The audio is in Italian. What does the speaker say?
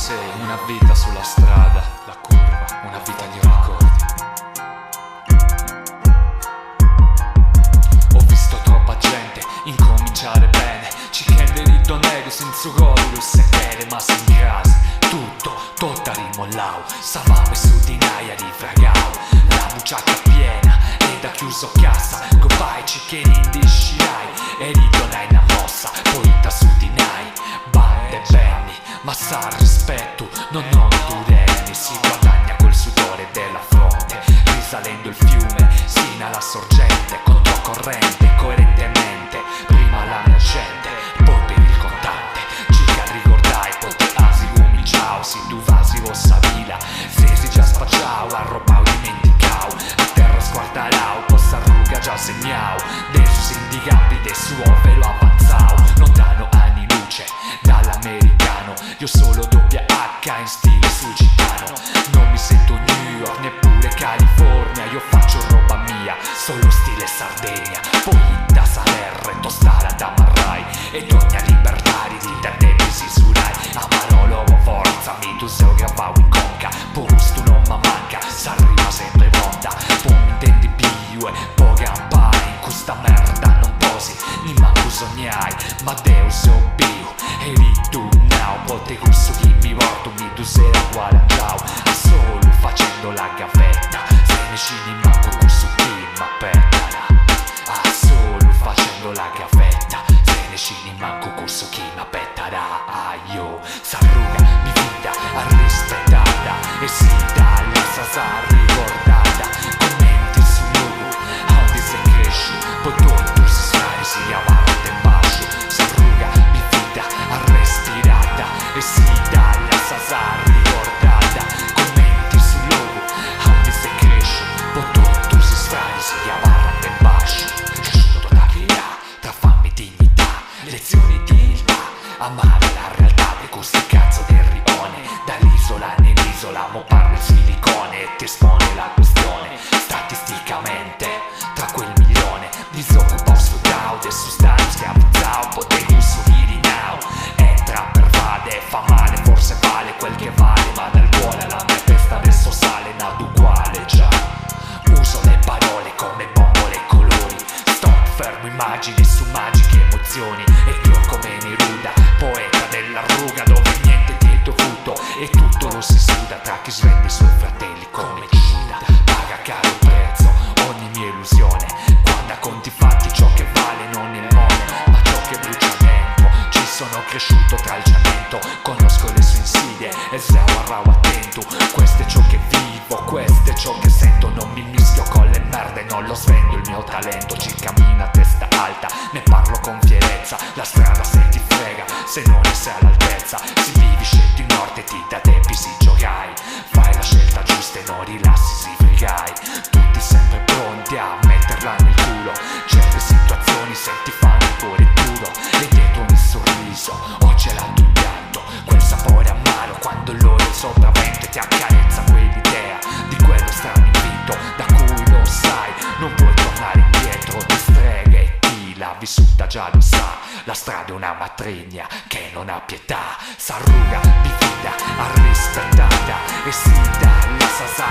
sei una vita sulla strada, la curva, una vita di ricordi. Ho visto troppa gente incominciare bene, chiedere il donego senza gol, se bene, ma sin grasi tutto, tutta rimollau, savamo su di naia di fragau, la bucciata piena e da chiuso cassa, goodbye chicken in discirai, e ridonai una mossa, poi da su di nai, bande benni, ma sa rispetto, non dureni, si guadagna col sudore della fronte, risalendo il fiume, sino alla sorgente, controcorrente, coerentemente, prima la mia gente, poi per il contante, circa ricordai, pote asi umi ciao, si tu vasi o savila, se si già spacciao, arrobau dimenticau, a terra squartarau, possa ruga già segnau, dei suoi indicapi, dei suo velo avanzau, lontano anni luce, dall'americano, io solo doppia H in stile sulcitano, non mi sento New York, neppure California, io faccio roba mia, solo stile Sardegna, poi da Salerre, tostara da Marrai, e ogni libertari di da debisi surai, amarolo forza, mi tu se lo gravavo in conca, porus tu non ma manca, s'arriva sempre pronta, poi mi intendi più e poi campai, in questa merda non posi, ni manco sognai, ma Deus o Dio, e lì tu now, pote gusto chi mi porto, mi tu sei la guarangau, solo facendo la gavetta, se ne scini manco gusto chi m'appetterà, solo facendo la gavetta, se ne scini manco gusto chi m'appetterà, io s'arruga, mi vita arrispettata, e si dà la sasa ricordata, commenti sul logo, onde se cresce, poi tu si stare, si chiamava te bacio, s'arruga, mi vita arrestirata, e si dà la sasa ricordata, commenti sul logo, onde se cresce, poi tu si stare, si chiamava te bacio, cresciuto da chi ha, tra fame e dignità, lezioni di iltà, amare la realtà di questi cazzo del rione, dall'isola nell'isola, mo parlo il silicone e ti espone la questione, statisticamente, tra quel milione, disoccupa sfruttao, de sostanze schiavizzao, potevo usufruire now, entra pervade, fa male, forse vale quel che vale, ma dal cuore alla mia testa adesso sale, nato uguale già, uso le parole come bombole e colori, stop fermo immagini su magiche emozioni, e io come Neruda, poeta della ruga dove niente ti è dovuto e tutto lo si suda, tra chi svende i suoi fratelli come Giuda, paga caro prezzo ogni mia illusione, quando a conti fatti ciò che vale non è il money, ma ciò che brucia dentro, ci sono cresciuto tra il cemento, conosco le sue insidie e zero attento, questo è ciò che vivo, questo è ciò che sento, non mi mischio con le merde, non lo svendo il mio talento, ci cammina a testa alta, ne parlo con fierezza, la strada se ti frega, se non ne sei all'altezza, si vivi scelti il nord e ti da tempi si giogai, fai la scelta giusta e non rilassi si fregai, tutti sempre pronti a metterla nel culo, certe situazioni se ti fanno il cuore duro, e dietro ogni sorriso ho gelato il pianto, quel sapore amaro quando l'ora il sopravvento ti accarezza quell'idea di quello strano invito, da cui lo sai, non puoi tornare indietro, ti strega e chi l'ha vissuta già lo sa, la strada è una matrigna che non ha pietà, s'arruga, di vita arrispettata, e si dà la sasa